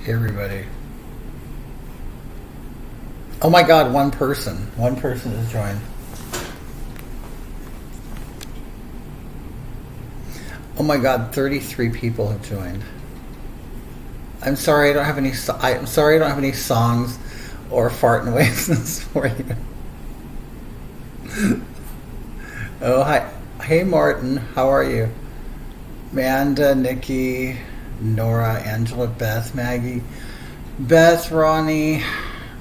Hey, everybody. Oh my God, one person. One person has joined. Oh my God, 33 people have joined. I'm sorry I don't have any. I'm sorry I don't have any songs or fart noises for you. Oh hi, hey Martin, how are you? Amanda, Nikki, Nora, Angela, Beth, Maggie, Beth, Ronnie,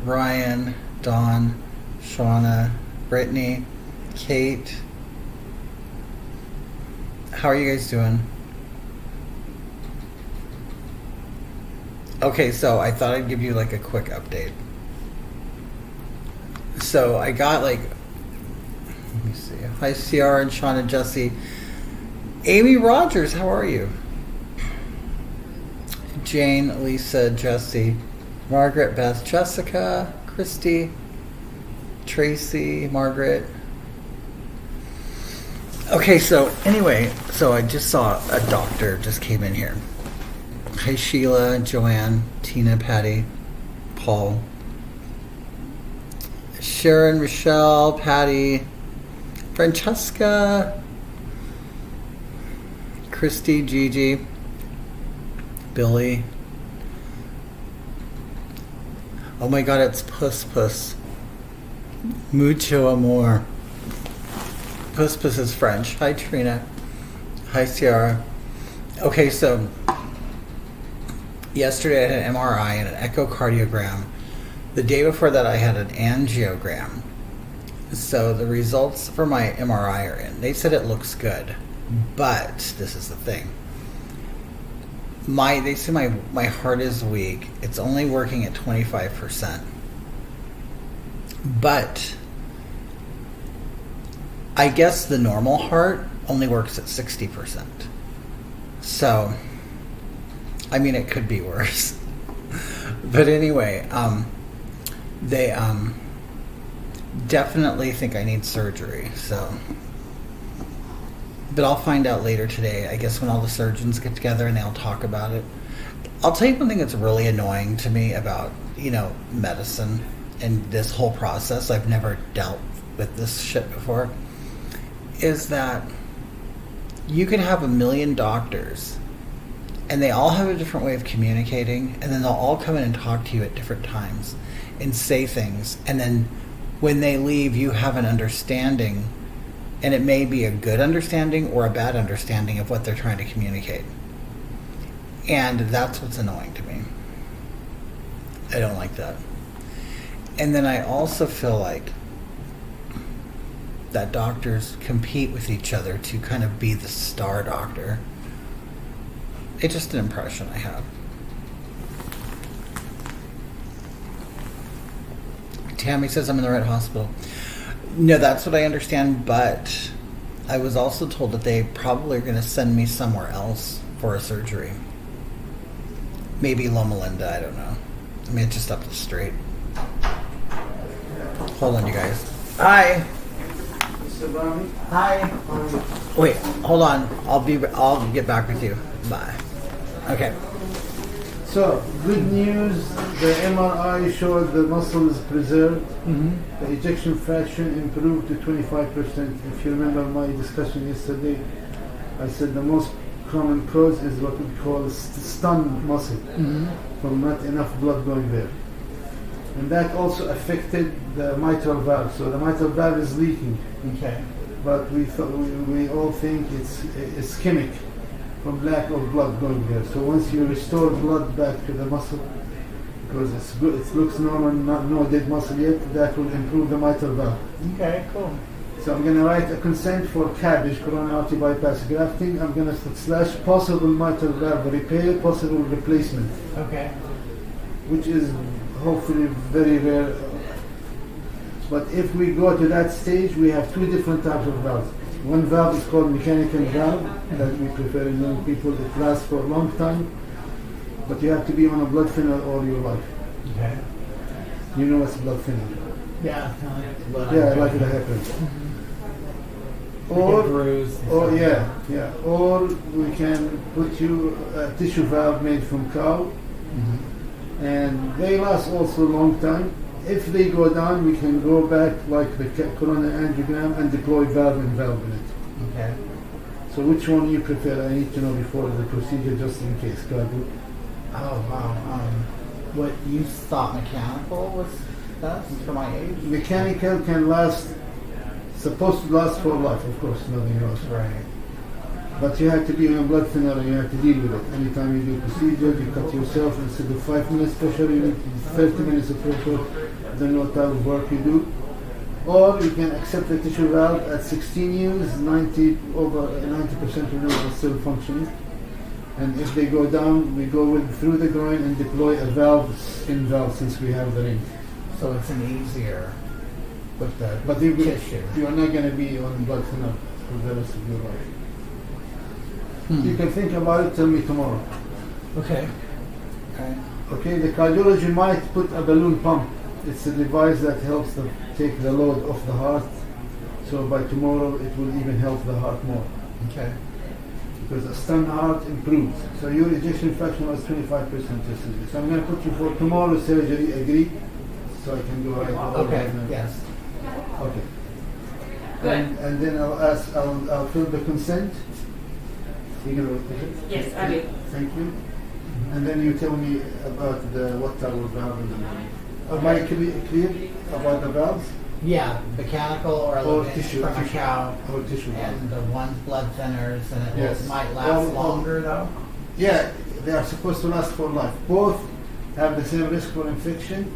Ryan, Dawn, Shauna, Brittany, Kate. How are you guys doing? Okay, so I thought I'd give you like a quick update. So I got like, let me see. Hi, Ciara and Shauna, Jesse. Amy Rogers, how are you? Jane, Lisa, Jesse, Margaret, Beth, Jessica, Christy, Tracy, Margaret. Okay, so anyway, so I just saw a doctor just came in here. Hi, Sheila, Joanne, Tina, Patty, Paul, Sharon, Rochelle, Patty, Francesca, Christy, Gigi, Billy. Oh my God, it's Puss Puss. Mucho amor. Puss Puss is French. Hi, Trina. Hi, Ciara. Okay, so yesterday I had an MRI and an echocardiogram. The day before that I had an angiogram. So the results for my MRI are in. They said it looks good, but this is the thing. They say my heart is weak. It's only working at 25%. But I guess the normal heart only works at 60%. So, I mean, it could be worse. But anyway, they definitely think I need surgery. So, but I'll find out later today, I guess, when all the surgeons get together and they'll talk about it. I'll tell you one thing that's really annoying to me about, medicine and this whole process. I've never dealt with this shit before. Is that you can have a million doctors and they all have a different way of communicating, and then they'll all come in and talk to you at different times and say things, and then when they leave you have an understanding, and it may be a good understanding or a bad understanding of what they're trying to communicate. And that's what's annoying to me. I don't like that. And then I also feel like that doctors compete with each other to kind of be the star doctor. It's just an impression I have. Tammy says I'm in the right hospital. No, that's what I understand, but I was also told that they probably are going to send me somewhere else for a surgery. Maybe Loma Linda, I don't know. I mean, it's just up the street. Hold on, you guys. Hi. Mr. Brownie? Hi. Wait, hold on. I'll get back with you. Bye. Okay. So, good news, the MRI showed the muscle is preserved. Mm-hmm. The ejection fraction improved to 25%. If you remember my discussion yesterday, I said the most common cause is what we call stunned muscle, from not enough blood going there. And that also affected the mitral valve. So the mitral valve is leaking. Okay. But we all think it's ischemic from lack of blood going there. So once you restore blood back to the muscle, because it's good, it looks normal, no dead muscle yet, that will improve the mitral valve. Okay, cool. So I'm going to write a consent for CABG, coronary artery bypass grafting. I'm going to / possible mitral valve repair, possible replacement. Okay. Which is hopefully very rare. But if we go to that stage, we have two different types of valves. One valve is called mechanical valve, that we prefer in young people. It lasts for a long time, but you have to be on a blood thinner all your life. Okay. You know what's blood thinner? Yeah. Like it happens. Or we can put you a tissue valve made from cow, and they last also a long time. If they go down, we can go back like the coronary angiogram and deploy valve and valve in it. Okay. So which one you prefer? I need to know before the procedure, just in case. Go ahead. Oh wow. What you thought mechanical was best for my age? Mechanical can last, supposed to last for life, of course, nothing else. Right. But you have to be on a blood thinner and you have to deal with it. Anytime you do procedure, you cut yourself instead of 5 minutes pressure, you need 30 minutes of pressure, then what type of work you do. Or you can accept the tissue valve at 16 years, over 90% of them are still functioning. And if they go down, we go through the groin and deploy a valve in valve since we have the ring. So it's an easier with the But tissue. you are not going to be on blood thinner for the rest of your life. You can think about it, tell me tomorrow. Okay. Okay. Okay, the cardiology might put a balloon pump. It's a device that helps them take the load off the heart. So by tomorrow it will even help the heart more. Okay. Because a stunned heart improves. So your ejection fraction was 25% yesterday. So I'm going to put you for tomorrow's surgery, agree? So I can go right over Okay. right now. Yes. Okay. Good. And then I'll fill the consent. You going to take it? Yes, I will. Thank you. And then you tell me about what type of valve in the morning. Am I clear about the valves? Yeah, mechanical or Or like tissue, from a tissue. cow. Or tissue valve? And the one's blood thinners, and it Yes. might last longer though. Yeah, they are supposed to last for life. Both have the same risk for infection.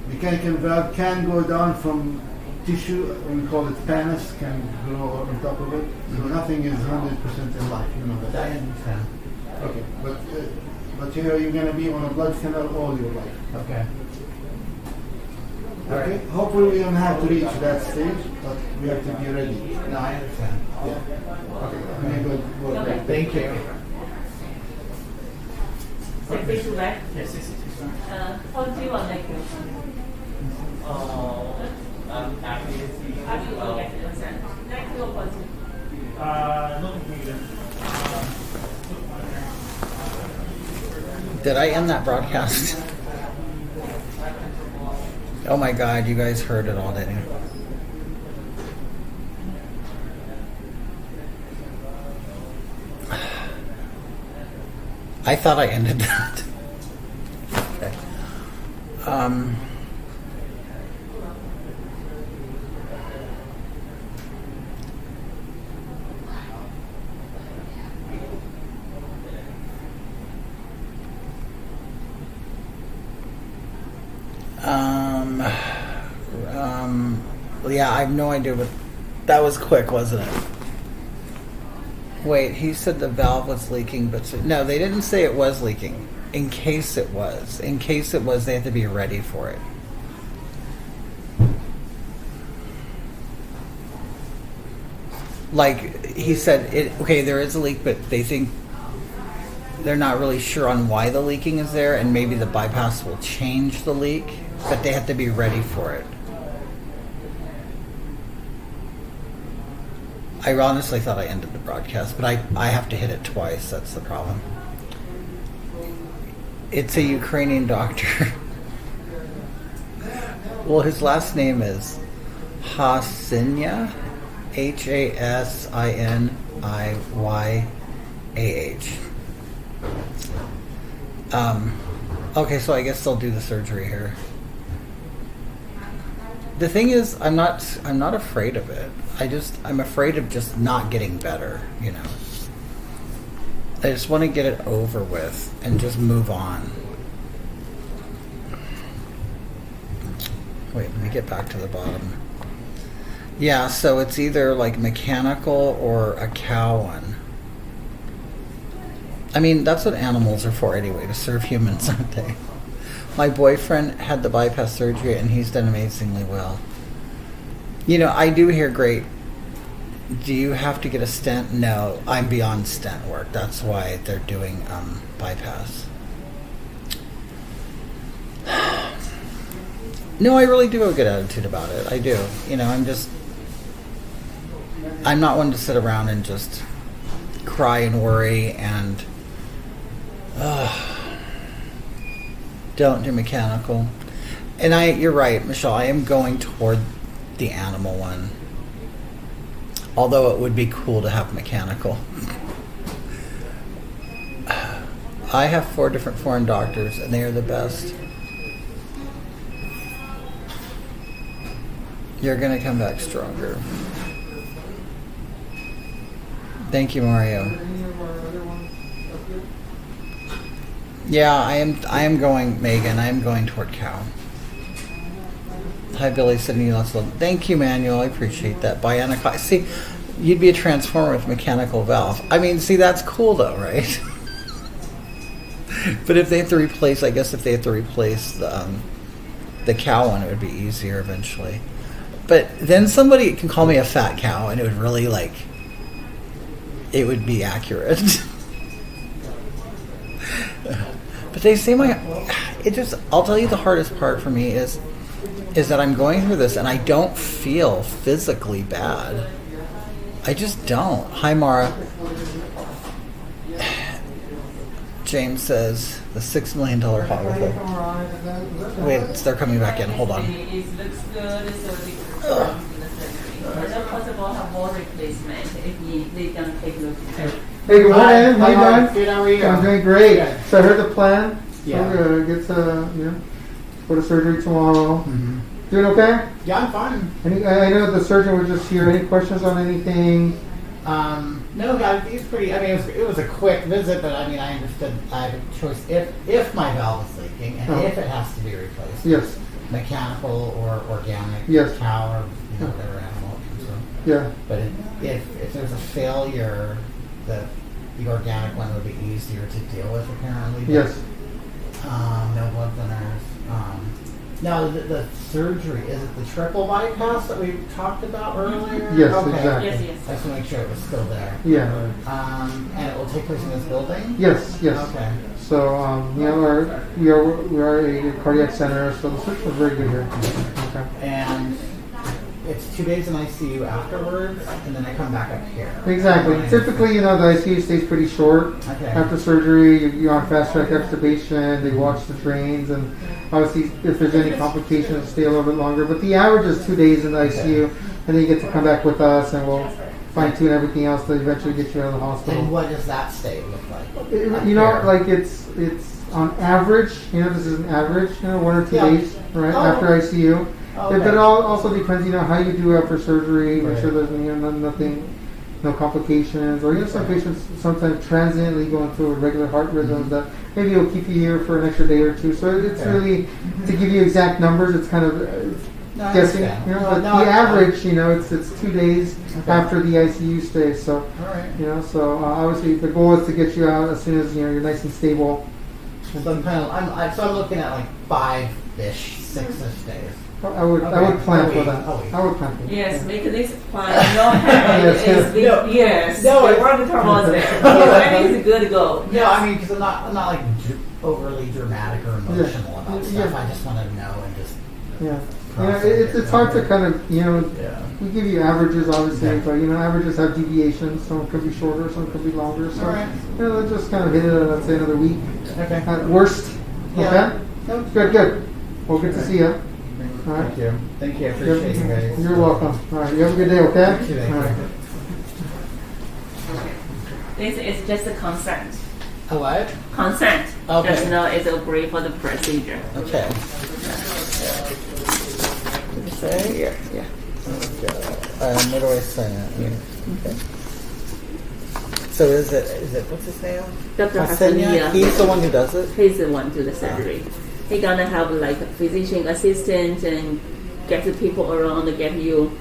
Mechanical valve can go down from tissue, we call it panis, can grow on top of it. So nothing is 100% in life, you know I that. understand. Okay, but you're going to be on a blood thinner all your life. Okay. All Okay, right. hopefully we don't have to reach that stage, but we have to be ready. No, I understand. Yeah. Okay, I'm going to go back. Thank you. 62, right? Yes, 62. How do you want like this? I'm happy to see. How do you want like consent? Negative or positive? No confusion. Did I end that broadcast? Oh my God, you guys heard it all, didn't you? I thought I ended that. Okay. Yeah, I have no idea what. That was quick, wasn't it? Wait, he said the valve was leaking, but no, they didn't say it was leaking. In case it was, they have to be ready for it. Like he said, okay, there is a leak, but they think they're not really sure on why the leaking is there, and maybe the bypass will change the leak, but they have to be ready for it. I honestly thought I ended the broadcast, but I have to hit it twice. That's the problem. It's a Ukrainian doctor. Well, his last name is Hasinya, Hasinyah. Okay, so I guess they'll do the surgery here. The thing is, I'm not afraid of it. I'm afraid of just not getting better, you know. I just want to get it over with and just move on. Wait, let me get back to the bottom. Yeah, so it's either like mechanical or a cow one. I mean, that's what animals are for anyway, to serve humans, aren't they? My boyfriend had the bypass surgery and he's done amazingly well. You know, I do hear great. Do you have to get a stent? No, I'm beyond stent work. That's why they're doing bypass. No, I really do have a good attitude about it. I do. You know, I'm not one to sit around and just cry and worry and Don't do mechanical. And you're right, Michelle. I am going toward the animal one. Although it would be cool to have mechanical. I have 4 different foreign doctors, and they are the best. You're gonna come back stronger. Thank you, Mario. Yeah, I am going, Megan. I am going toward cow. Hi, Billy. Sydney. Thank you, Manuel. I appreciate that. Bionic. See, you'd be a transformer with mechanical valve. I mean, see, that's cool, though, right? But if they have to replace, I guess if they have to replace the cow one, it would be easier eventually. But then somebody can call me a fat cow, and it would really it would be accurate. But they say I'll tell you the hardest part for me is that I'm going through this and I don't feel physically bad. I just don't. Hi, Mara. James says the $6 million Hogatha. Wait, they're coming back in. Hold on. It looks good, so the surgery. Possible have more replacement if they don't take look. Hey, good morning. How you doing? Good, how are you? I'm doing great. Good. So I heard the plan. Yeah. So we're gonna get to go to surgery tomorrow. Mm-hmm. Doing okay? Yeah, I'm fine. I know the surgeon was just here. Any questions on anything? No, God, he's pretty. I mean, it was a quick visit, but I mean, I understood I have a choice if my valve is leaking and if it has to be replaced. Yes. Mechanical or organic. Yes. Cow or whatever animal it comes from. Yeah. But if there's a failure, the organic one would be easier to deal with apparently. But, Yes. no blood thinners. Now the surgery, is it the triple bypass that we talked about earlier? Yes, Okay. exactly. Yes, I yes. just want to make sure it was still there. Yeah. And it will take place in this building? Yes. Yes. Okay. So we are a cardiac center, so the surgery was very good here. Okay. And it's 2 days in ICU afterwards, and then I come back up here. Exactly. Okay. Typically, the ICU stays pretty short. Okay. After surgery, you're on fast track extubation. They watch the drains, and obviously, if there's any complications, stay a little bit longer. But the average is 2 days in the ICU, and then you get to come back with us, and we'll fine tune everything else to eventually get you out of the hospital. And what does that stay look like? Up You know, here? like it's on average. This is an average. 1 or 2 Yeah. days, right Oh. after ICU. Okay. But it also depends, how you do after surgery. Make Right. sure there's nothing, no complications, or some patients sometimes transiently go into a regular heart rhythm that maybe it'll keep you here for an extra day or two. So it's Okay. really to give you exact numbers. It's kind of No, I guessing. understand. But No, the I- average, it's 2 days Okay. after the ICU stay. So All right. so obviously the goal is to get you out as soon as you're nice and stable. So I'm looking at like 5-ish, 6-ish days. I would Okay. plan A for week. that. A week. I would plan for that. Yes, make this plan. No habit Yes, is big. No. Yes. No, the work towards it. When is good to go. No, I mean, because I'm not like overly dramatic or emotional about stuff. Yeah. I just want to know and just. Yeah. It's hard to kind of Yeah. we give you averages obviously, Okay. but averages have deviations. Some could be shorter, some could be longer. So All right. let's just kind of hit it at, let's say, another week Okay. at worst. Yeah. Okay. No, Good. Well, good to see you. All right. Thank you. Thank you. I appreciate you guys. You're welcome. All right. You have a good day. Okay. Thank you. All right. This is just a consent. A what? Consent. Okay. Just know it's agree for the procedure. Okay. Did you say? Yeah. Where do I sign it? Yeah. Okay. So is it what's his name? Dr. Hasenia? Hasenia. He's the one who does it? He's the one do the surgery. He gonna have like a physician assistant and get the people around to get you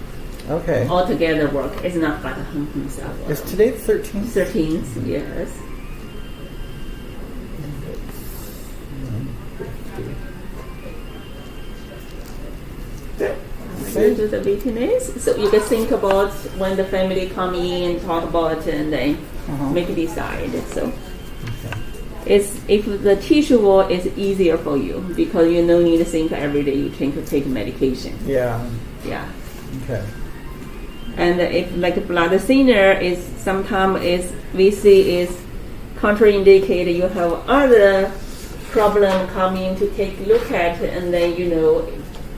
Okay. all together work. It's not like himself. Is today the 13th? 13th, yes. Go to the weakness. So you can think about when the family come in and talk about it and then make a decide. So it's if the tissue wall is easier for you because you no need to think every day you take medication. Yeah. Yeah. Okay. And if like blood thinner is sometimes is we see is contraindicated. You have other problem come in to take a look at, and then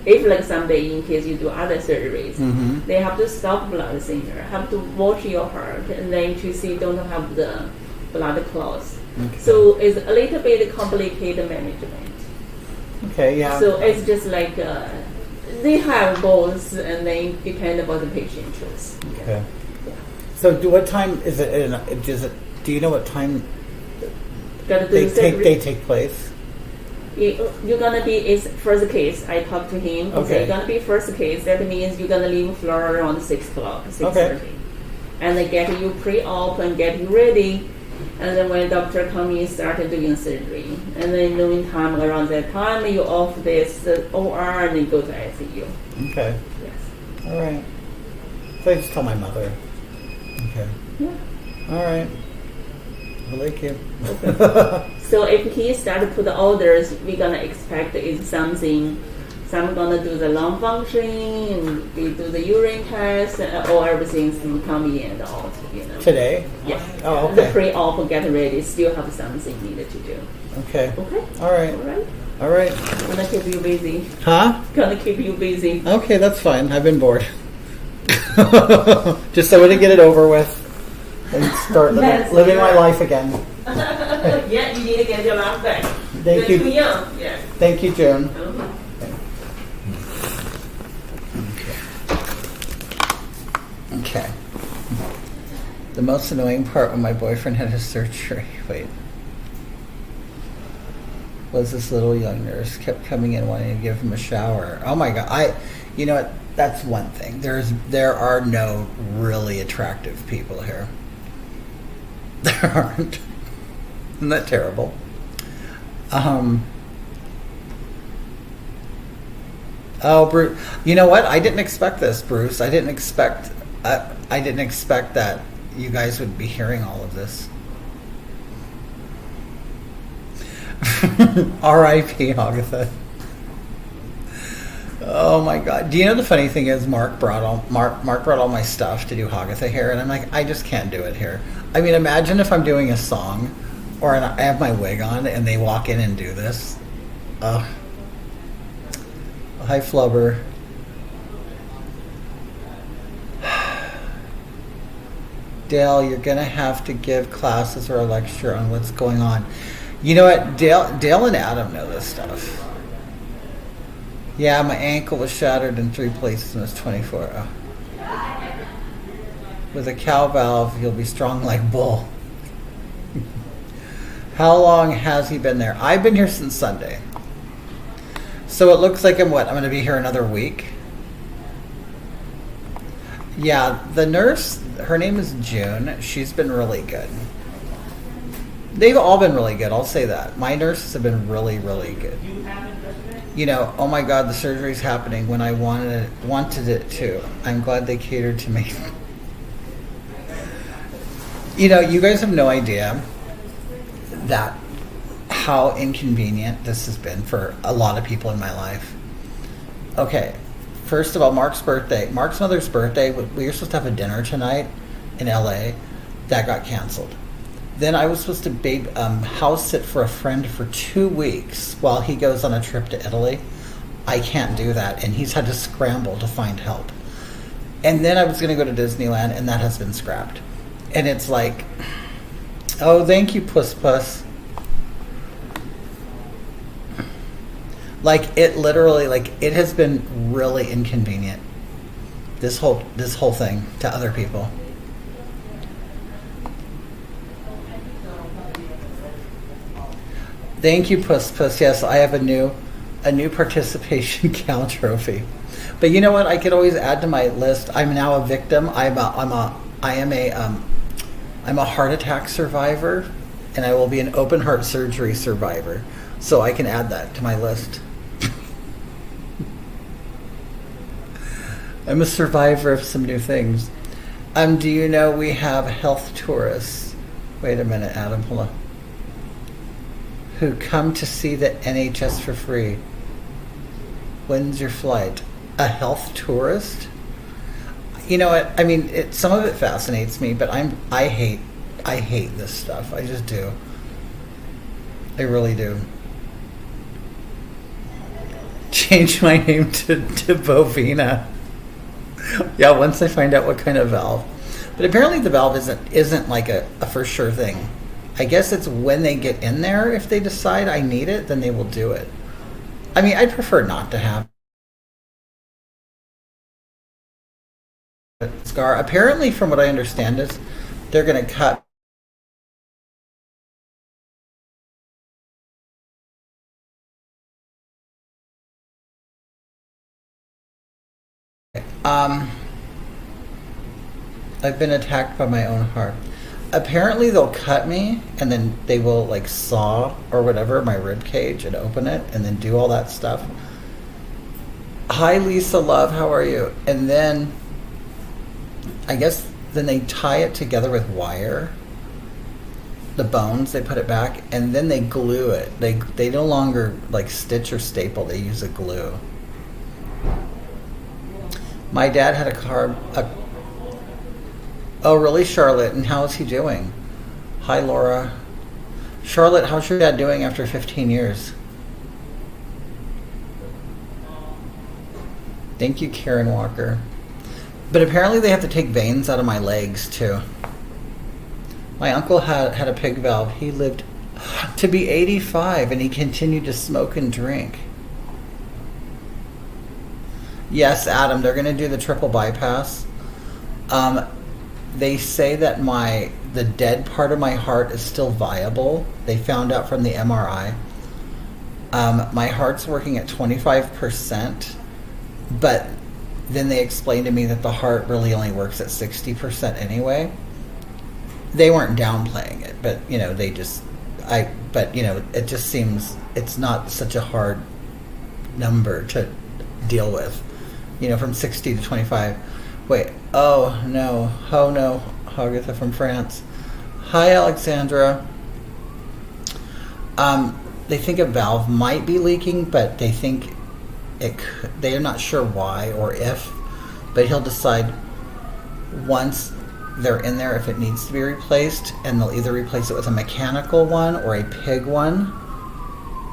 if like someday in case you do other surgeries, they have to stop blood thinner, have to watch your heart, and then to see don't have the blood clots. Okay. So it's a little bit complicated management. Okay, yeah. So it's just like they have both, and then depend about the patient choice. Okay. So, what time is it? Do you know what time Gotta do they surgery. take place? You're gonna be is first case. I talked to him. He Okay. said you're gonna be first case. That means you're gonna leave floor around 6:00, 6:30, and they get you pre-op and get you ready. And then when doctor come in, start doing surgery. And then knowing time around that time, you off this OR and then go to ICU. Okay. Yes. All right. So I just tell my mother. Okay. Yeah. All right. I like you. So if he start to put the orders, we're gonna expect is something. Some gonna do the lung function, and they do the urine test, or everything's come in and out. Today? Yeah. Oh, The okay. pre-op get ready. Still have something needed to do. Okay. Okay. All right. All right. All right. Gonna keep you busy. Huh? Gonna keep you busy. Okay, that's fine. I've been bored. Just so we can get it over with and start Yes. living my life again. Yeah, you need to get your life back. Thank You're you. too young. Yeah. Thank you, June. Okay. The most annoying part when my boyfriend had his surgery, was this little young nurse kept coming in wanting to give him a shower. Oh my God. You know what? That's one thing. There are no really attractive people here. There aren't. Isn't that terrible? Oh, Bruce. You know what? I didn't expect this, Bruce. I didn't expect that you guys would be hearing all of this. R.I.P. Hogatha. Oh my God! Do you know the funny thing is, Mark brought all my stuff to do Hogatha here, and I'm like, I just can't do it here. I mean, imagine if I'm doing a song, or I have my wig on, and they walk in and do this. Ugh. Hi, Flubber. Dale, you're gonna have to give classes or a lecture on what's going on. You know what? Dale and Adam know this stuff. Yeah, my ankle was shattered in 3 places and it's 24. Oh. With a cow valve, you'll be strong like bull. How long has he been there? I've been here since Sunday. So it looks like I'm going to be here another week. Yeah, the nurse, her name is June. She's been really good. They've all been really good, I'll say that. My nurses have been really, really good. You know, oh my God, the surgery's happening when I wanted it to. I'm glad they catered to me. You know, you guys have no idea that how inconvenient this has been for a lot of people in my life. Okay, first of all, Mark's mother's birthday, we were supposed to have a dinner tonight in LA. That got canceled. Then I was supposed to house sit for a friend for 2 weeks while he goes on a trip to Italy. I can't do that, and he's had to scramble to find help. And then I was going to go to Disneyland, and that has been scrapped. And it's like, oh, thank you, Puss Puss. Like, it literally, like, it has been really inconvenient, this whole thing, to other people. Thank you, Puss Puss. Yes, I have a new participation cow trophy. But you know what? I could always add to my list. I'm now a victim. I'm a heart attack survivor, and I will be an open heart surgery survivor. So I can add that to my list. I'm a survivor of some new things. Do you know we have health tourists? Wait a minute, Adam. Hold on. Who come to see the NHS for free. When's your flight? A health tourist? You know what? I mean, some of it fascinates me, but I hate this stuff. I just do. I really do. change my name to Bovina. Yeah, once I find out what kind of valve. But apparently the valve isn't like a for sure thing. I guess it's when they get in there, if they decide I need it, then they will do it. I mean, I'd prefer not to have a scar. Apparently, from what I understand, is they're going to cut. I've been attacked by my own heart. Apparently, they'll cut me, and then they will like saw or whatever my rib cage and open it, and then do all that stuff. Hi, Lisa, love, how are you? And then, I guess, then they tie it together with wire. The bones, they put it back, and then they glue it. They no longer like stitch or staple. They use a glue. My dad had Oh, really, Charlotte? And how is he doing? Hi, Laura. Charlotte, how's your dad doing after 15 years? Thank you, Karen Walker. But apparently they have to take veins out of my legs, too. My uncle had a pig valve. He lived to be 85, and he continued to smoke and drink. Yes, Adam, they're going to do the triple bypass. They say that the dead part of my heart is still viable. They found out from the MRI. My heart's working at 25%, but then they explained to me that the heart really only works at 60% anyway. They weren't downplaying it, but it just seems it's not such a hard number to deal with. From 60 to 25. Wait, oh no, Hogatha from France. Hi, Alexandra. They think a valve might be leaking, but they think they're not sure why or if, but he'll decide once they're in there if it needs to be replaced, and they'll either replace it with a mechanical one or a pig one.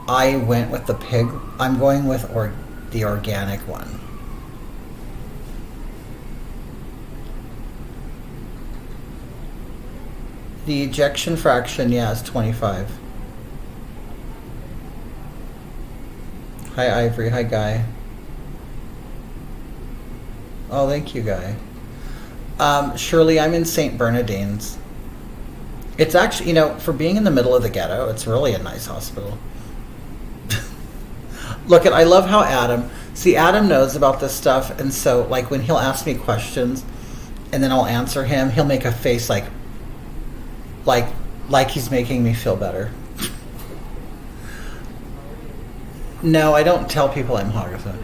I went with the pig. I'm going with the organic one. The ejection fraction, is 25. Hi, Ivory. Hi, Guy. Oh, thank you, Guy. Shirley, I'm in St. Bernardine's. It's actually, for being in the middle of the ghetto, it's really a nice hospital. Look, I love how Adam knows about this stuff, and so, like, when he'll ask me questions, and then I'll answer him, he'll make a face like he's making me feel better. No, I don't tell people I'm Hogatha.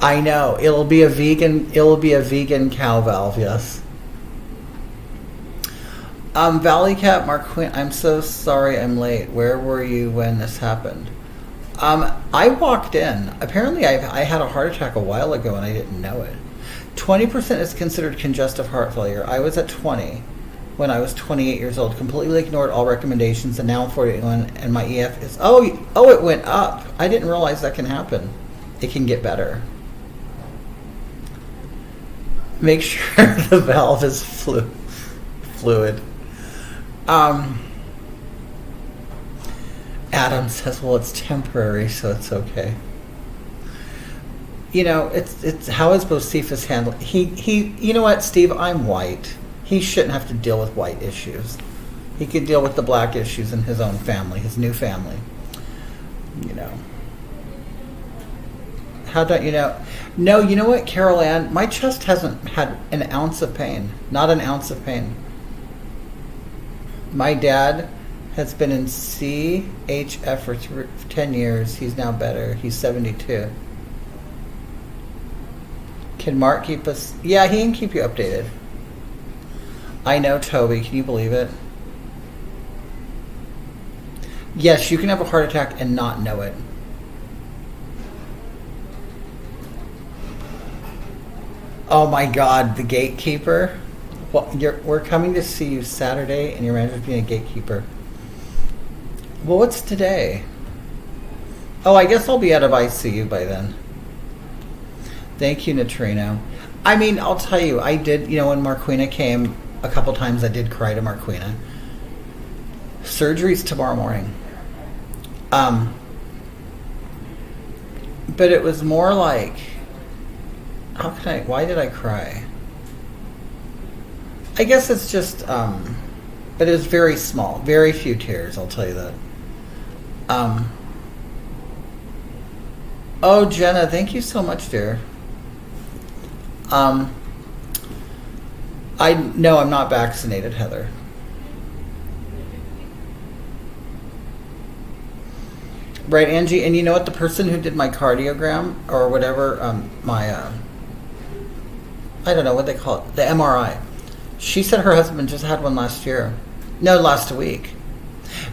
I know. It'll be a vegan cow valve, yes. Valley Cat, Mark Quinn, I'm so sorry I'm late. Where were you when this happened? I walked in. Apparently I had a heart attack a while ago and I didn't know it. 20% is considered congestive heart failure. I was at 20 when I was 28 years old. Completely ignored all recommendations, and now I'm 41, and my EF is... Oh, it went up. I didn't realize that can happen. It can get better. Make sure the valve is fluid. Adam says, well, it's temporary, so it's okay. It's how is Bocephus handled? He. You know what, Steve? I'm white. He shouldn't have to deal with white issues. He could deal with the black issues in his own family, his new family. How don't you know? No, you know what, Carol Ann? My chest hasn't had an ounce of pain. Not an ounce of pain. My dad has been in CHF for 10 years. He's now better. He's 72. Can Mark keep us... Yeah, he can keep you updated. I know, Toby. Can you believe it? Yes, you can have a heart attack and not know it. Oh my God, the gatekeeper. Well, we're coming to see you Saturday, and your manager's being a gatekeeper. Well, what's today? Oh, I guess I'll be out of ICU by then. Thank you, Neutrino. I mean, I'll tell you, I did, when Marquina came a couple times, I did cry to Marquina. Surgery's tomorrow morning. But it was more like, why did I cry? I guess it's just, but it was very small, very few tears, I'll tell you that. Oh, Jenna, thank you so much, dear. No, I'm not vaccinated, Heather. Right, Angie, and you know what? The person who did my cardiogram or whatever, I don't know what they call it, the MRI. She said her husband just had one last week.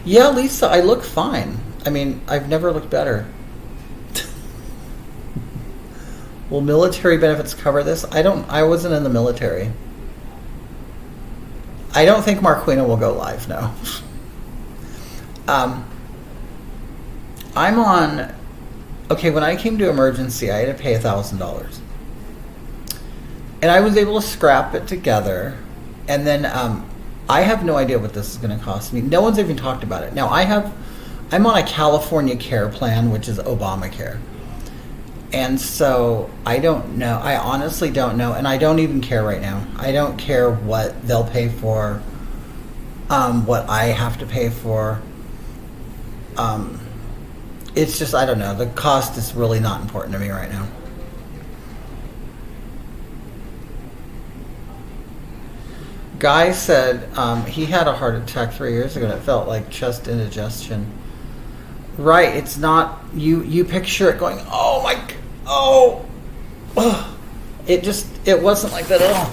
Yeah, Lisa, I look fine. I mean, I've never looked better. Will military benefits cover this? I wasn't in the military. I don't think Marquina will go live, no. I'm on, when I came to emergency, I had to pay $1,000. And I was able to scrap it together. And then I have no idea what this is going to cost me. No one's even talked about it. Now, I'm on a California care plan, which is Obamacare. And so I don't know. I honestly don't know. And I don't even care right now. I don't care what they'll pay for, what I have to pay for. It's just, I don't know. The cost is really not important to me right now. Guy said he had a heart attack 3 years ago and it felt like chest indigestion. Right, it's not, you picture it going, it wasn't like that at all.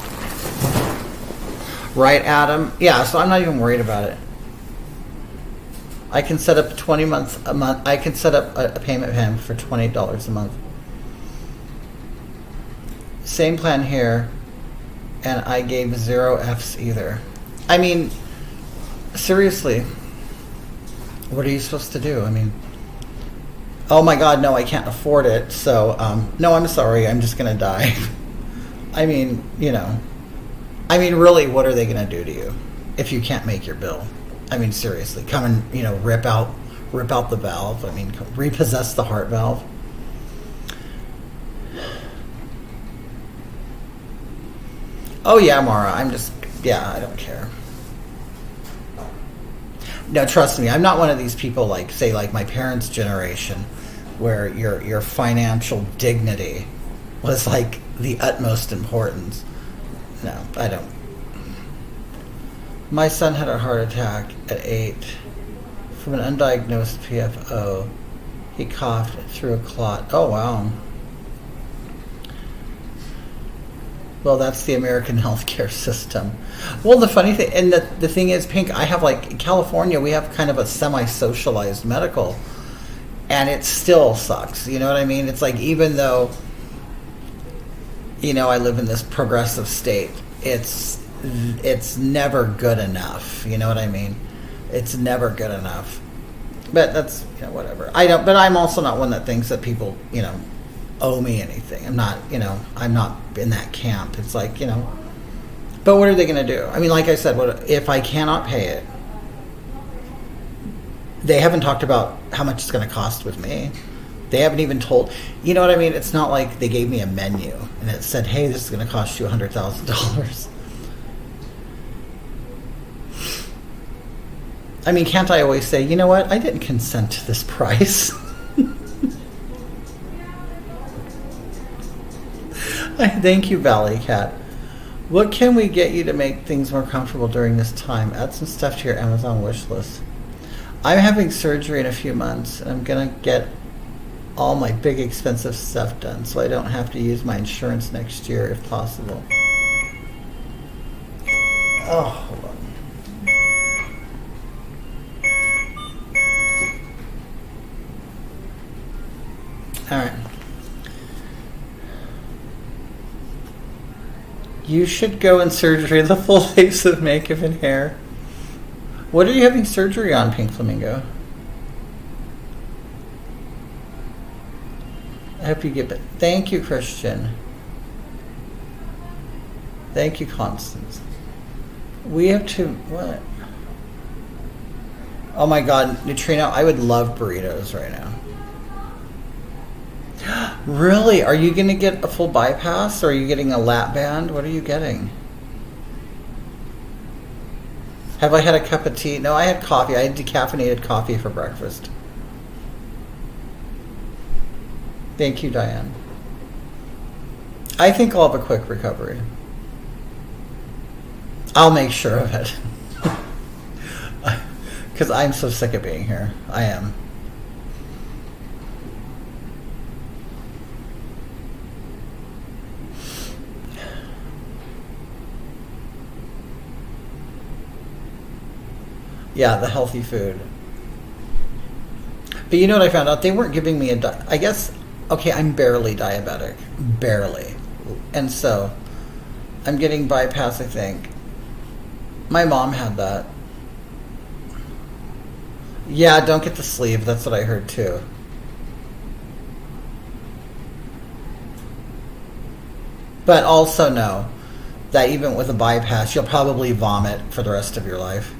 Right, Adam? Yeah, so I'm not even worried about it. I can set up a month. I can set up a payment plan for $20 a month. Same plan here, and I gave 0 Fs either. I mean, seriously, what are you supposed to do? I mean, oh my God, no, I can't afford it. So, no, I'm sorry, I'm just gonna die. I mean, really, what are they gonna do to you if you can't make your bill? I mean, seriously, come and, rip out the valve. I mean, repossess the heart valve. Oh yeah, Mara, I don't care. No, trust me, I'm not one of these people like my parents' generation where your financial dignity was like the utmost importance. No, I don't. My son had a heart attack at 8 from an undiagnosed PFO. He coughed through a clot. Oh, wow. Well, that's the American healthcare system. Well, the funny thing, and the thing is, Pink, I have in California, we have kind of a semi-socialized medical, and it still sucks. You know what I mean? It's like, even though, I live in this progressive state, it's never good enough. You know what I mean? It's never good enough. But that's, whatever. But I'm also not one that thinks that people, owe me anything. I'm not in that camp. It's like, but what are they going to do? I mean, like I said, what if I cannot pay it? They haven't talked about how much it's going to cost with me. They haven't even told, you know what I mean? It's not like they gave me a menu and it said, hey, this is going to cost you $100,000. I mean, can't I always say, you know what? I didn't consent to this price. Thank you, Valley Cat. What can we get you to make things more comfortable during this time? Add some stuff to your Amazon wish list. I'm having surgery in a few months, and I'm going to get all my big expensive stuff done so I don't have to use my insurance next year if possible. Oh, hold on. All right. You should go in surgery, the full face of makeup and hair. What are you having surgery on, Pink Flamingo? I hope you get it. Thank you, Christian. Thank you, Constance. We have to, what? Oh my God, Neutrino, I would love burritos right now. Really? Are you going to get a full bypass or are you getting a lap band? What are you getting? Have I had a cup of tea? No, I had coffee. I had decaffeinated coffee for breakfast. Thank you, Diane. I think I'll have a quick recovery. I'll make sure of it. Because I'm so sick of being here. I am. Yeah, the healthy food. But you know what I found out? They weren't giving me I guess, okay, I'm barely diabetic. Barely. And so, I'm getting bypass, I think. My mom had that. Yeah, don't get the sleeve. That's what I heard too. But also know that even with a bypass, you'll probably vomit for the rest of your life.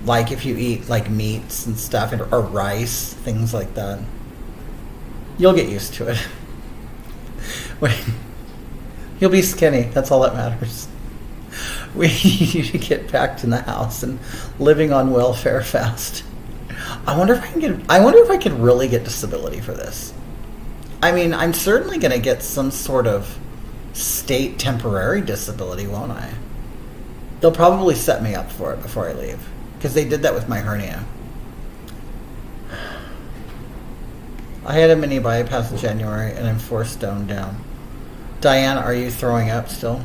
Like if you eat like meats and stuff or rice, things like that. You'll get used to it. You'll be skinny. That's all that matters. We need to get back to the house and living on welfare fast. I wonder if I could really get disability for this. I mean, I'm certainly going to get some sort of state temporary disability, won't I? They'll probably set me up for it before I leave. Because they did that with my hernia. I had a mini bypass in January and I'm 4 stone down. Diane, are you throwing up still?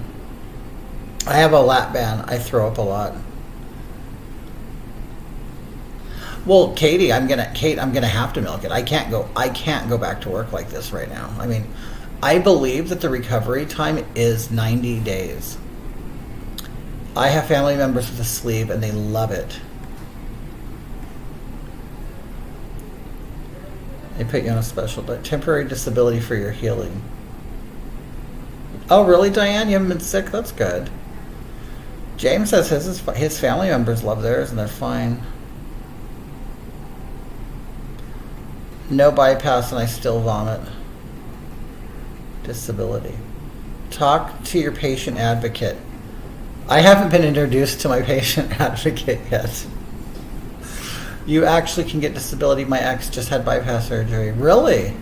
I have a lap band. I throw up a lot. Well, Kate, I'm gonna have to milk it. I can't go back to work like this right now. I mean, I believe that the recovery time is 90 days. I have family members with a sleeve and they love it. They put you on a special temporary disability for your healing. Oh, really, Diane? You haven't been sick? That's good. James says his family members love theirs and they're fine. No bypass and I still vomit. Disability. Talk to your patient advocate. I haven't been introduced to my patient advocate yet. You actually can get disability. My ex just had bypass surgery. Really?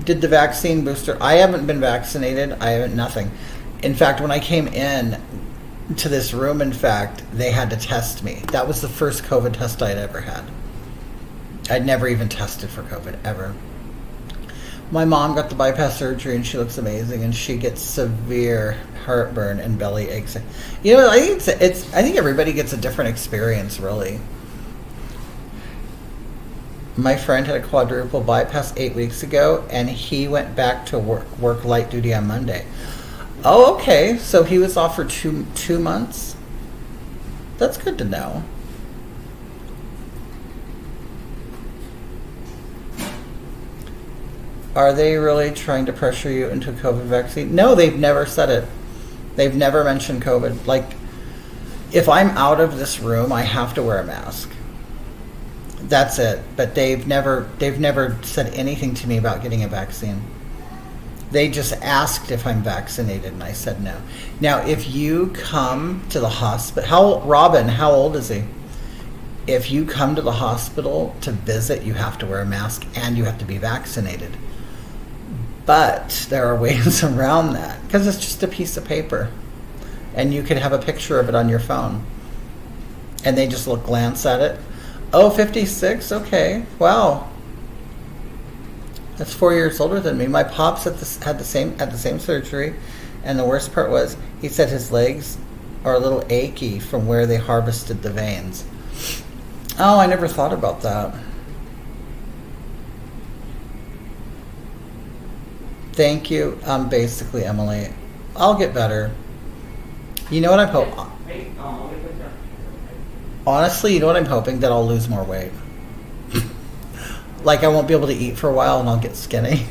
Did the vaccine booster? I haven't been vaccinated. I haven't nothing. In fact, when I came in to this room, in fact, they had to test me. That was the first COVID test I'd ever had. I'd never even tested for COVID, ever. My mom got the bypass surgery and she looks amazing and she gets severe heartburn and belly aches. You know, I think everybody gets a different experience, really. My friend had a quadruple bypass 8 weeks ago and he went back to work light duty on Monday. Oh, okay. So he was off for two months? That's good to know. Are they really trying to pressure you into a COVID vaccine? No, they've never said it. They've never mentioned COVID. Like, if I'm out of this room, I have to wear a mask. That's it. But they've never said anything to me about getting a vaccine. They just asked if I'm vaccinated, and I said no. Now, if you come to the hospital, Robin, how old is he? If you come to the hospital to visit, you have to wear a mask and you have to be vaccinated. But there are ways around that because it's just a piece of paper and you can have a picture of it on your phone and they just glance at it. Oh, 56? Okay. Wow. That's 4 years older than me. My pops had the same surgery, and the worst part was he said his legs are a little achy from where they harvested the veins. Oh, I never thought about that. Thank you. Basically, Emily, I'll get better. You know what I'm hoping? Honestly, you know what I'm hoping? That I'll lose more weight. Like I won't be able to eat for a while and I'll get skinny.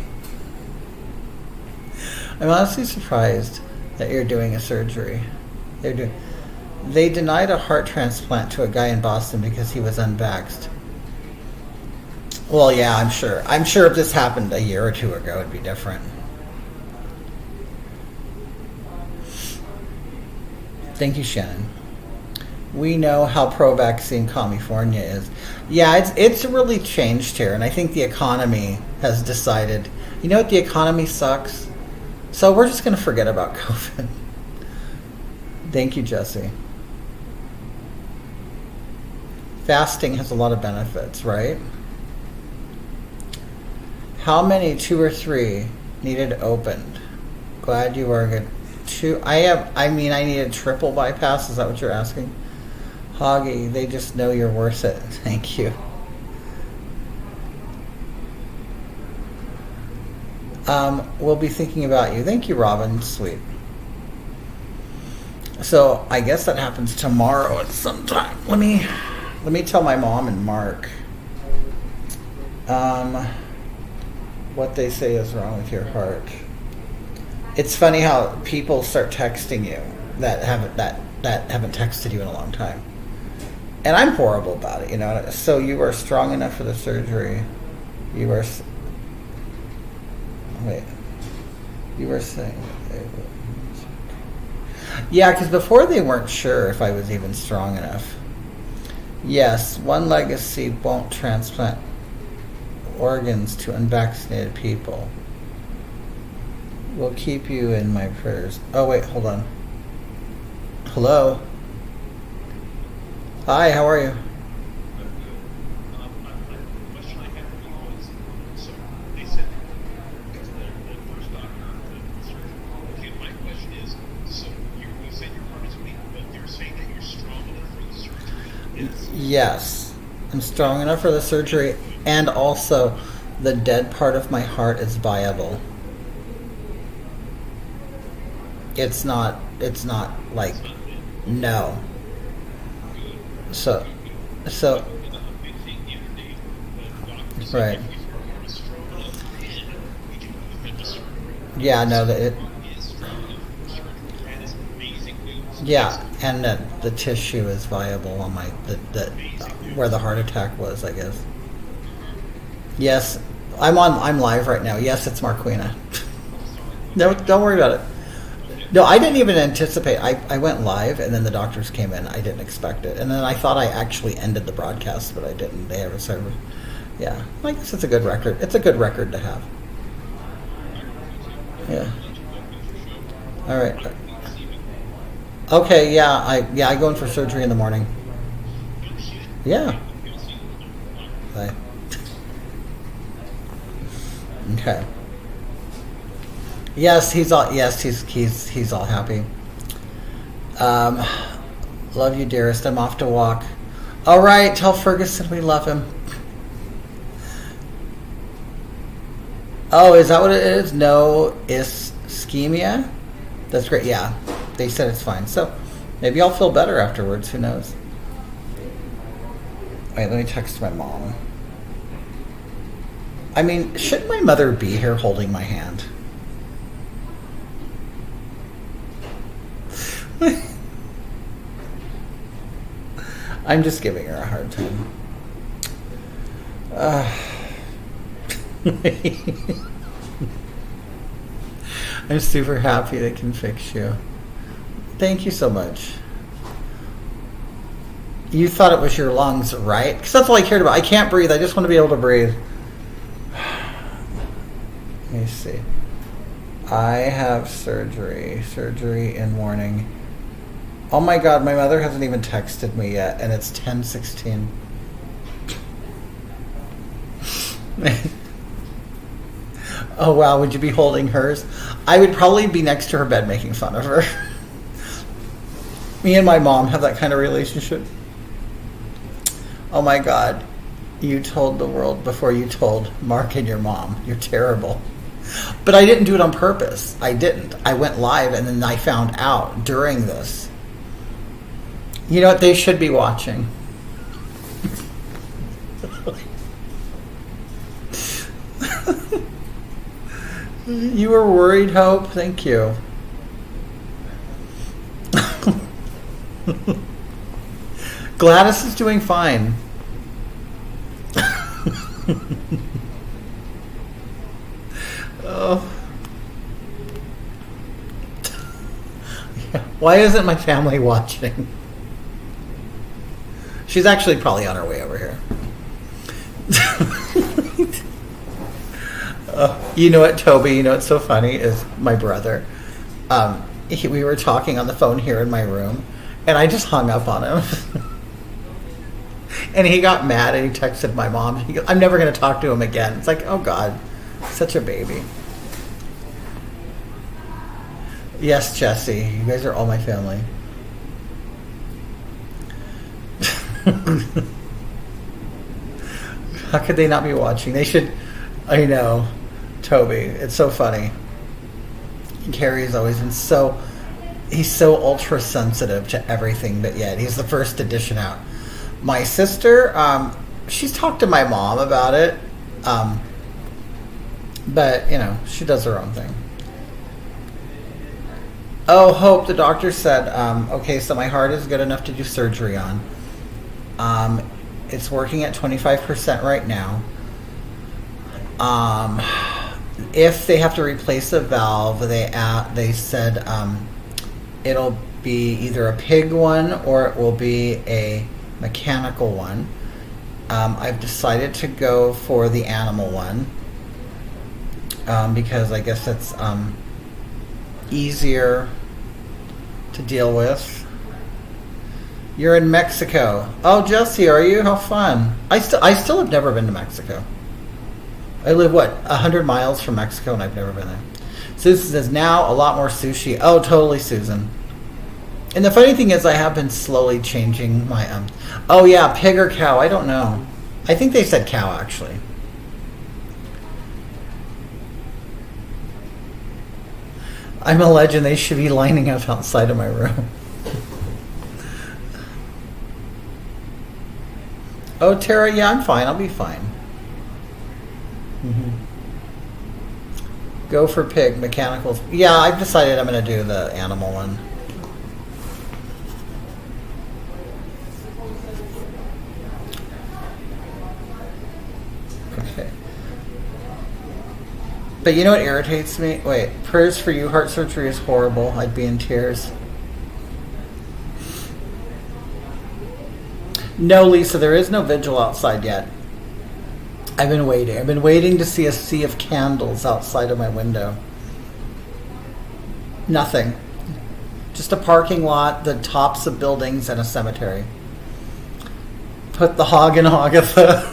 I'm honestly surprised that you're doing a surgery. They denied a heart transplant to a guy in Boston because he was unvaxxed. Well, yeah, I'm sure. I'm sure if this happened a year or two ago, it'd be different. Thank you, Shannon. We know how pro-vaccine California is. Yeah, it's really changed here, and I think the economy has decided, you know what, the economy sucks, so we're just going to forget about COVID. Thank you, Jesse. Fasting has a lot of benefits, right? How many, 2 or 3, needed opened? Glad you are good. 2. I needed triple bypass. Is that what you're asking? Hoggy, they just know you're worth it. Thank you. We'll be thinking about you. Thank you, Robin. Sweet. So I guess that happens tomorrow at some time. Let me tell my mom and Mark what they say is wrong with your heart. It's funny how people start texting you that haven't texted you in a long time, and I'm horrible about it. You know. So you are strong enough for the surgery. You are. Wait. You were saying. Yeah, because before they weren't sure if I was even strong enough. Yes, One Legacy won't transplant organs to unvaccinated people. We'll keep you in my prayers. Oh, wait, hold on. Hello? Hi, how are you? Yes, I'm strong enough for the surgery, and also the dead part of my heart is viable. It's not like, no. So, right. Yeah, no, yeah, and the tissue is viable on my where the heart attack was, I guess. Yes, I'm live right now. Yes, it's Marquina. No, don't worry about it. No, I didn't even anticipate. I went live, and then the doctors came in. I didn't expect it, and then I thought I actually ended the broadcast, but I didn't. They have a server. Yeah, I guess it's a good record. It's a good record to have. Yeah. All right. Okay. Yeah. I go in for surgery in the morning. Yeah. Bye. Okay. Yes, he's all happy. Love you, dearest. I'm off to walk. All right, tell Ferguson we love him. Oh, is that what it is? No ischemia? That's great. Yeah, they said it's fine. So maybe I'll feel better afterwards. Who knows? Wait, let me text my mom. I mean, shouldn't my mother be here holding my hand? I'm just giving her a hard time. I'm super happy they can fix you. Thank you so much. You thought it was your lungs, right? Because that's all I cared about. I can't breathe. I just want to be able to breathe. Let me see. I have surgery in morning. Oh my God, my mother hasn't even texted me yet, and it's 10:16. Oh wow, would you be holding hers? I would probably be next to her bed making fun of her. Me and my mom have that kind of relationship. Oh my God, you told the world before you told Mark and your mom. You're terrible. But I didn't do it on purpose. I didn't. I went live and then I found out during this. You know what? They should be watching. You were worried, Hope? Thank you. Gladys is doing fine. Oh. Yeah. Why isn't my family watching? She's actually probably on her way over here. You know what, Toby? You know what's so funny is my brother. We were talking on the phone here in my room, and I just hung up on him. And he got mad, and he texted my mom. He goes, I'm never going to talk to him again. It's like, oh God, such a baby. Yes, Jesse, you guys are all my family. How could they not be watching? They should. I know, Toby. It's so funny. Carrie's always been he's so ultra sensitive to everything, but yet he's the first to dish it out. My sister, she's talked to my mom about it, but she does her own thing. Oh, Hope, the doctor said, okay, so my heart is good enough to do surgery on. It's working at 25% right now. If they have to replace a valve, they said it'll be either a pig one or it will be a mechanical one. I've decided to go for the animal one because I guess it's easier to deal with. You're in Mexico. Oh, Jesse, are you? How fun! I still have never been to Mexico. I live 100 miles from Mexico, and I've never been there. Susan says now a lot more sushi. Oh, totally, Susan. And the funny thing is, I have been slowly changing my Oh yeah, pig or cow? I don't know. I think they said cow actually. I'm a legend. They should be lining up outside of my room. Oh, Tara, yeah, I'm fine. I'll be fine. Mm-hmm. Go for pig, mechanicals. Yeah, I've decided I'm going to do the animal one. Okay. But you know what irritates me? Wait, prayers for you. Heart surgery is horrible. I'd be in tears. No, Lisa, there is no vigil outside yet. I've been waiting. I've been waiting to see a sea of candles outside of my window. Nothing. Just a parking lot, the tops of buildings, and a cemetery. Put the hog in Hogatha.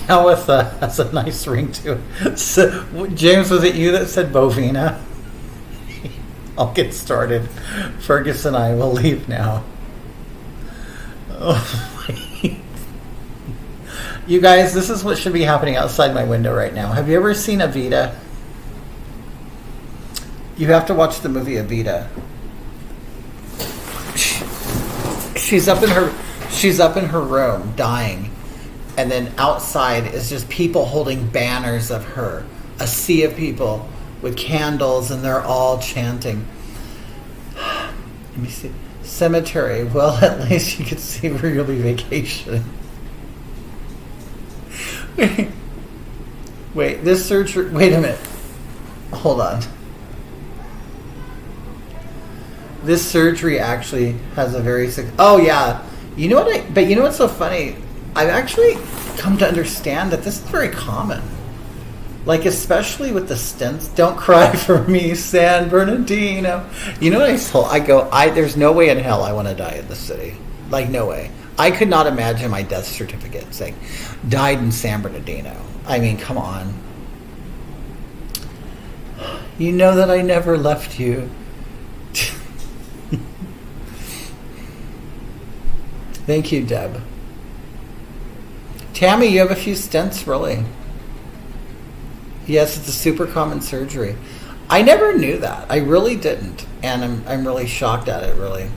Hogatha has a nice ring to it. So, James, was it you that said Bovina? I'll get started. Fergus and I will leave now. Oh, my. You guys, this is what should be happening outside my window right now. Have you ever seen Evita? You have to watch the movie Evita. She's up in her room dying, and then outside is just people holding banners of her. A sea of people with candles, and they're all chanting. Let me see. Cemetery. Well, at least you could see where you'll be vacationing. Wait, this surgery. Wait a minute. Hold on. This surgery actually has a very. Oh yeah. You know what? But you know what's so funny? I've actually come to understand that this is very common. Like, especially with the stents. Don't cry for me, San Bernardino. You know what there's no way in hell I want to die in this city. Like, no way. I could not imagine my death certificate saying, died in San Bernardino. I mean, come on. You know that I never left you. Thank you, Deb. Tammy, you have a few stents, really. Yes, it's a super common surgery. I never knew that. I really didn't. And I'm really shocked at it, really.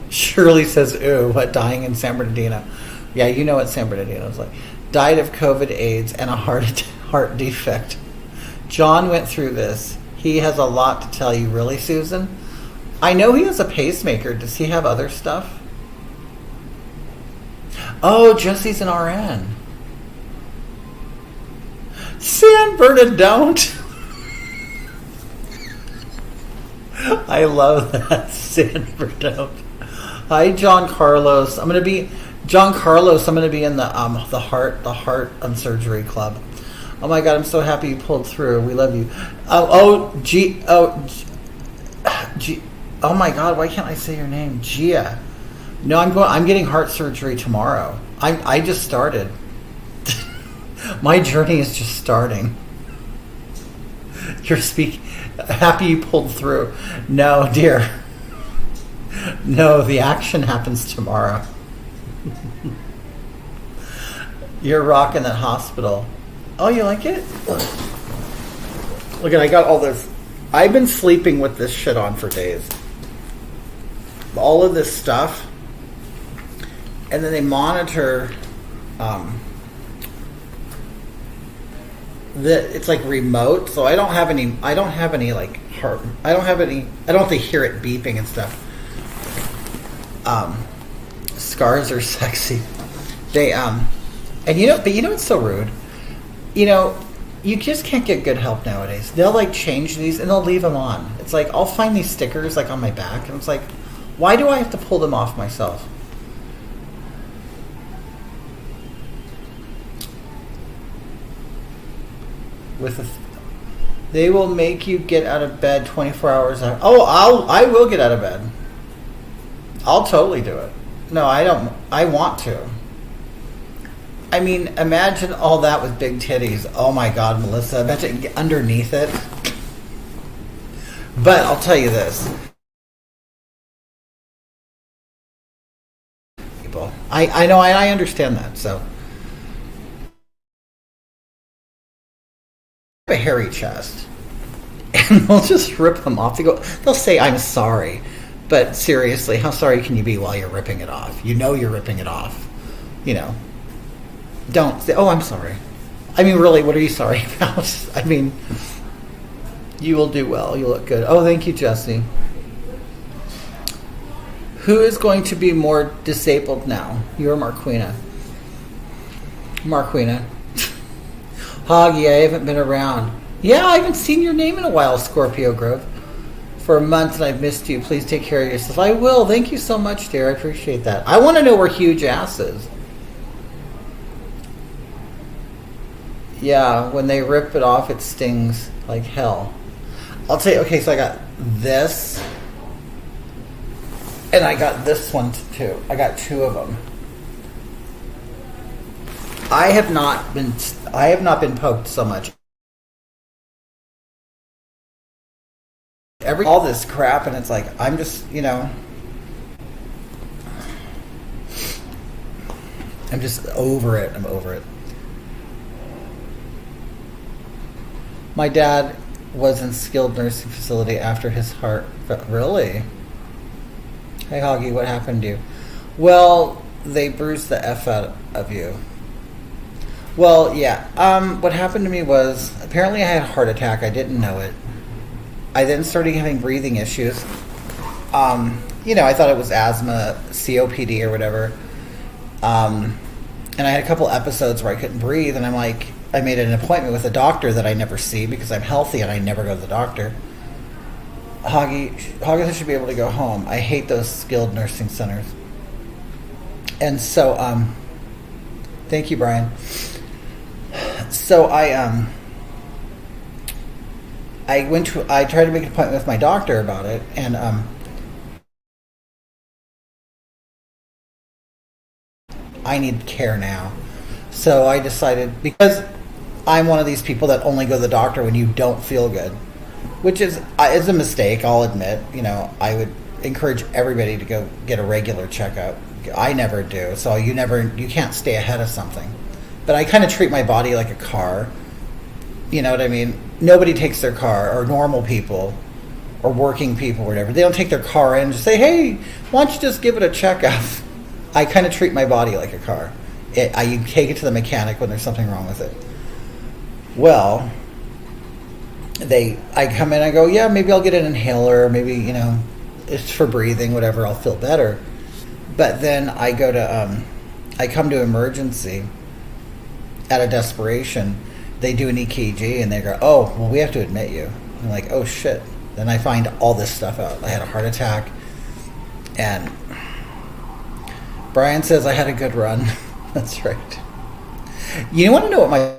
Shirley says, ooh, what, dying in San Bernardino? Yeah, you know what San Bernardino's like. Died of COVID, AIDS, and a heart defect. John went through this. He has a lot to tell you. Really, Susan? I know he has a pacemaker. Does he have other stuff? Oh, Jesse's an RN. San Bernardino. I love that. San Bernardino. Hi, John Carlos. I'm going to be in the heart and surgery club. Oh my God, I'm so happy you pulled through. We love you. Oh my God, why can't I say your name? Gia. No, I'm getting heart surgery tomorrow. I just started. My journey is just starting. You're speaking. Happy you pulled through. No, dear. No, the action happens tomorrow. You're rocking that hospital. Oh, you like it? Look at, I got all this. I've been sleeping with this shit on for days. All of this stuff. And then they monitor it's like remote, so I don't have any like heart. I don't have to hear it beeping and stuff. Scars are sexy. They and but it's so rude. You just can't get good help nowadays. They'll like change these and they'll leave them on. It's like I'll find these stickers like on my back and it's like, why do I have to pull them off myself? They will make you get out of bed 24 hours after. I will get out of bed. I'll totally do it. No, I don't. I want to. I mean, imagine all that with big titties. Oh my God, Melissa. Imagine underneath it. But I'll tell you this. People. I know, I understand that, so. A hairy chest. And they'll just rip them off. They'll say, I'm sorry. But seriously, how sorry can you be while you're ripping it off? You know you're ripping it off. Don't say, oh, I'm sorry. I mean, really, what are you sorry about? I mean, you will do well. You look good. Oh, thank you, Jesse. Who is going to be more disabled now? You're Marquina. Hoggy, I haven't been around. Yeah, I haven't seen your name in a while, Scorpio Grove. For a month and I've missed you. Please take care of yourself. I will. Thank you so much, dear. I appreciate that. I want to know where Huge Ass is. Yeah, when they rip it off, it stings like hell. I'll tell you, okay, so I got this. And I got this one too. I got two of them. I have not been poked so much. All this crap, and it's like I'm just, I'm just over it. I'm over it. My dad was in skilled nursing facility after his heart. Really? Hey, Hoggy, what happened to you? Well, they bruised the F out of you. Well, yeah. What happened to me was, apparently I had a heart attack. I didn't know it. I then started having breathing issues. I thought it was asthma, COPD or whatever. And I had a couple episodes where I couldn't breathe, and I made an appointment with a doctor that I never see because I'm healthy and I never go to the doctor. Hogatha should be able to go home. I hate those skilled nursing centers. And so, thank you, Brian. So I tried to make an appointment with my doctor about it, and I need care now. So I decided, because I'm one of these people that only go to the doctor when you don't feel good, which is a mistake, I'll admit. I would encourage everybody to go get a regular checkup. I never do, so you can't stay ahead of something. But I kind of treat my body like a car. You know what I mean? Nobody takes their car, or normal people, or working people, or whatever. They don't take their car in and just say, hey, why don't you just give it a checkup? I kind of treat my body like a car. You take it to the mechanic when there's something wrong with it. Well, I come in, I go, yeah, maybe I'll get an inhaler, maybe, it's for breathing, whatever, I'll feel better. But then I go to, I come to emergency out of desperation. They do an EKG and they go, oh, well, we have to admit you. I'm like, oh shit. Then I find all this stuff out. I had a heart attack, and Brian says I had a good run. That's right. You want to know what my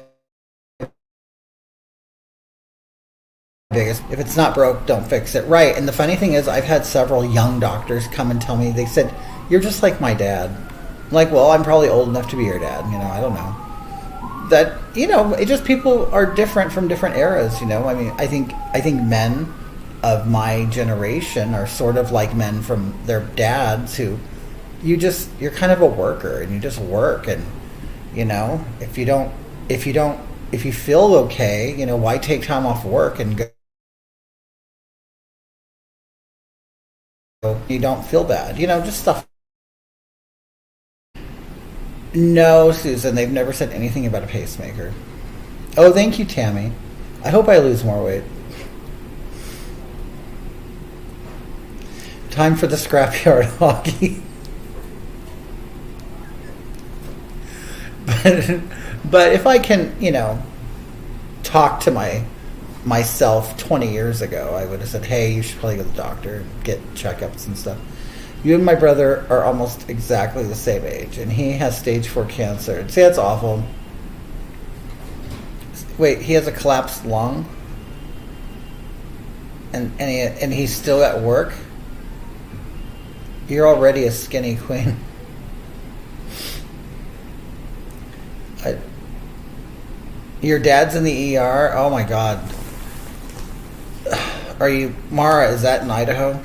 biggest, if it's not broke, don't fix it. Right. And the funny thing is, I've had several young doctors come and tell me, they said, you're just like my dad. I'm like, well, I'm probably old enough to be your dad. I don't know. That, it just, people are different from different eras. I mean, I think men of my generation are sort of like men from their dads who you're kind of a worker and you just work, and if you feel okay, why take time off work and go, you don't feel bad, just stuff. No, Susan, they've never said anything about a pacemaker. Oh, thank you, Tammy. I hope I lose more weight. Time for the scrapyard hockey. But if I can, talk to myself 20 years ago, I would have said, hey, you should probably go to the doctor and get checkups and stuff. You and my brother are almost exactly the same age, and he has stage 4 cancer. See, that's awful. Wait, he has a collapsed lung? And he's still at work? You're already a skinny queen. Your dad's in the ER? Oh my God. Are you, Mara, is that in Idaho?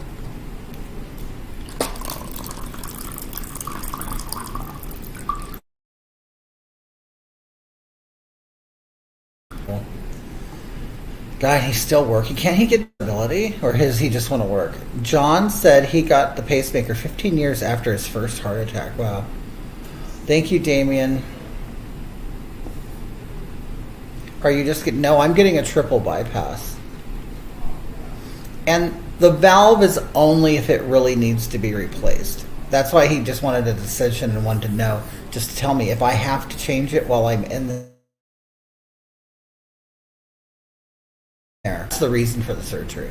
God, he's still working. Can't he get ability? Or does he just want to work? John said he got the pacemaker 15 years after his first heart attack. Wow. Thank you, Damien. Are you just getting... No, I'm getting a triple bypass. And the valve is only if it really needs to be replaced. That's why he just wanted a decision and wanted to know. Just tell me if I have to change it while I'm in the... That's the reason for the surgery.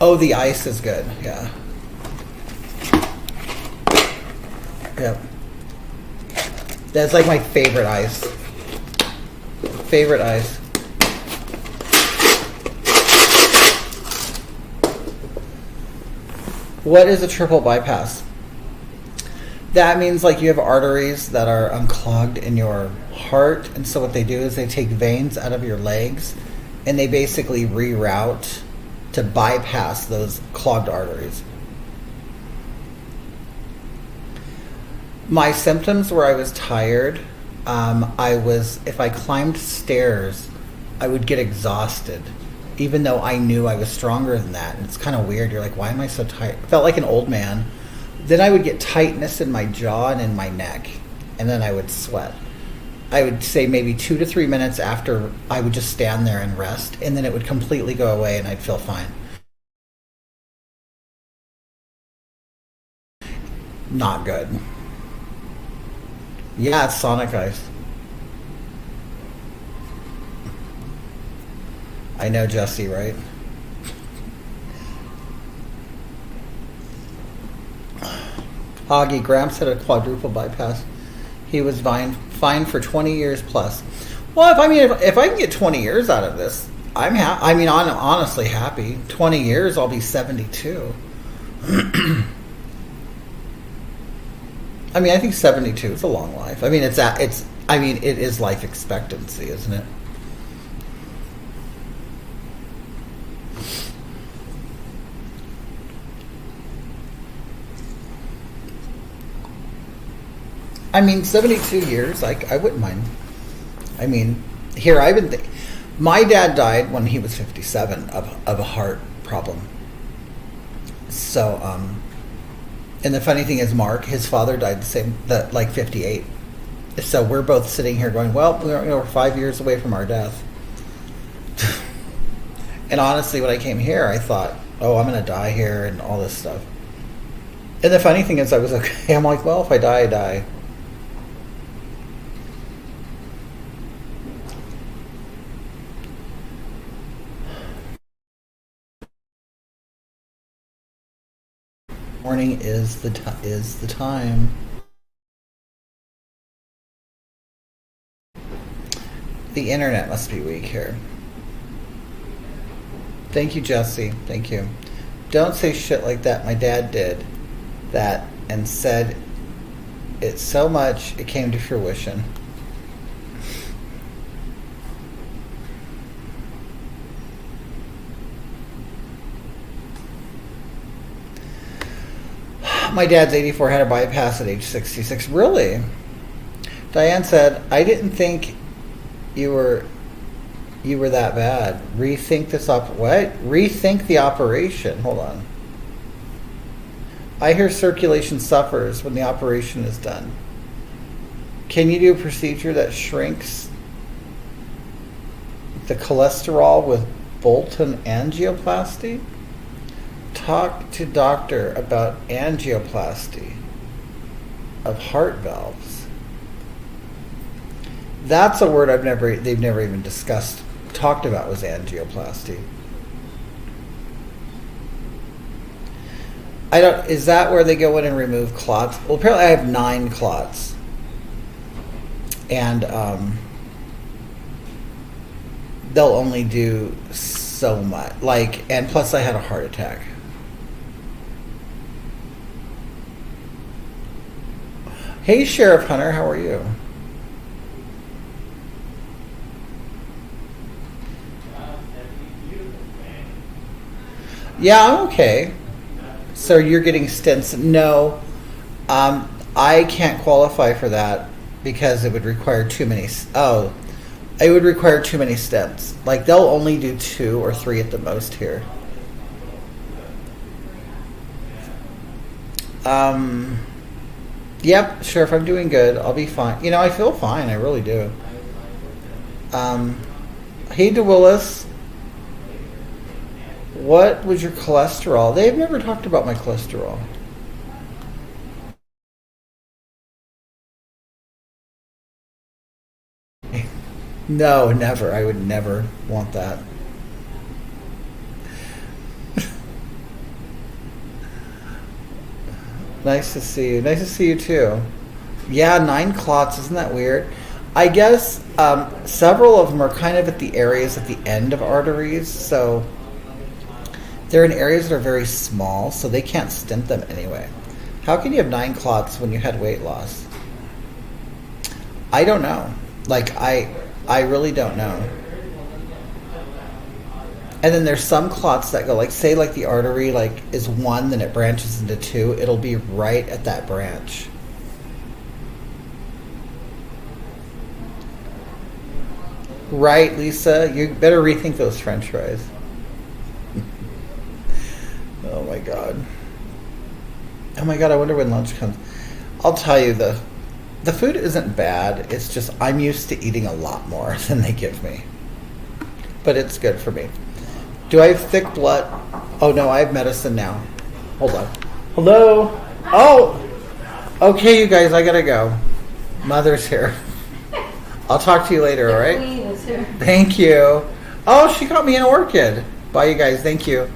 Oh, the ice is good. Yeah. Yep. That's like my favorite ice. Favorite ice. What is a triple bypass? That means like you have arteries that are unclogged in your heart, and so what they do is they take veins out of your legs and they basically reroute to bypass those clogged arteries. My symptoms were I was tired. If I climbed stairs, I would get exhausted, even though I knew I was stronger than that. And it's kind of weird. You're like, why am I so tired? I felt like an old man. Then I would get tightness in my jaw and in my neck, and then I would sweat. I would say maybe 2 to 3 minutes after, I would just stand there and rest, and then it would completely go away and I'd feel fine. Not good. Yeah, it's Sonic Ice. I know, Jesse, right? Augie, Gramps had a quadruple bypass. He was fine for 20 years plus. Well, if I can get 20 years out of this, I'm honestly happy. 20 years, I'll be 72. I think 72 is a long life. It is life expectancy, isn't it? I mean, 72 years, I wouldn't mind. My dad died when he was 57 of a heart problem. So, and the funny thing is, Mark, his father died like 58. So we're both sitting here going, well, we're 5 years away from our death. And honestly, when I came here, I thought, oh, I'm going to die here and all this stuff. And the funny thing is, I was okay. I'm like, well, if I die, I die. Morning is the time. The internet must be weak here. Thank you, Jesse. Thank you. Don't say shit like that. My dad did that and said it so much it came to fruition. My dad's 84, had a bypass at age 66. Really? Diane said, I didn't think you were that bad. Rethink this what? Rethink the operation. Hold on. I hear circulation suffers when the operation is done. Can you do a procedure that shrinks the cholesterol with Bolton angioplasty? Talk to doctor about angioplasty of heart valves. That's a word they've never even talked about was angioplasty. Is that where they go in and remove clots? Well, apparently I have 9 clots. And they'll only do so much. And plus I had a heart attack. Hey, Sheriff Hunter, how are you? Yeah, I'm okay. So you're getting stents? No, I can't qualify for that because it would require too many. It would require too many stents. They'll only do 2 or 3 at the most here. Yep, sure. If I'm doing good, I'll be fine. I feel fine. I really do. Hey, DeWillis. What was your cholesterol? They've never talked about my cholesterol. No, never. I would never want that. Nice to see you. Nice to see you too. Yeah, 9 clots. Isn't that weird? I guess several of them are kind of at the areas at the end of arteries, so they're in areas that are very small, so they can't stent them anyway. How can you have 9 clots when you had weight loss? I don't know. I really don't know. And then there's some clots that go say the artery is 1, then it branches into 2. It'll be right at that branch. Right, Lisa? You better rethink those French fries. Oh my god. Oh my god, I wonder when lunch comes. I'll tell you, the food isn't bad. It's just I'm used to eating a lot more than they give me. But it's good for me. Do I have thick blood? Oh no, I have medicine now. Hold on. Hello? Oh! Okay, you guys, I gotta go. Mother's here. I'll talk to you later, alright? Thank you. Oh, she got me an orchid. Bye, you guys. Thank you.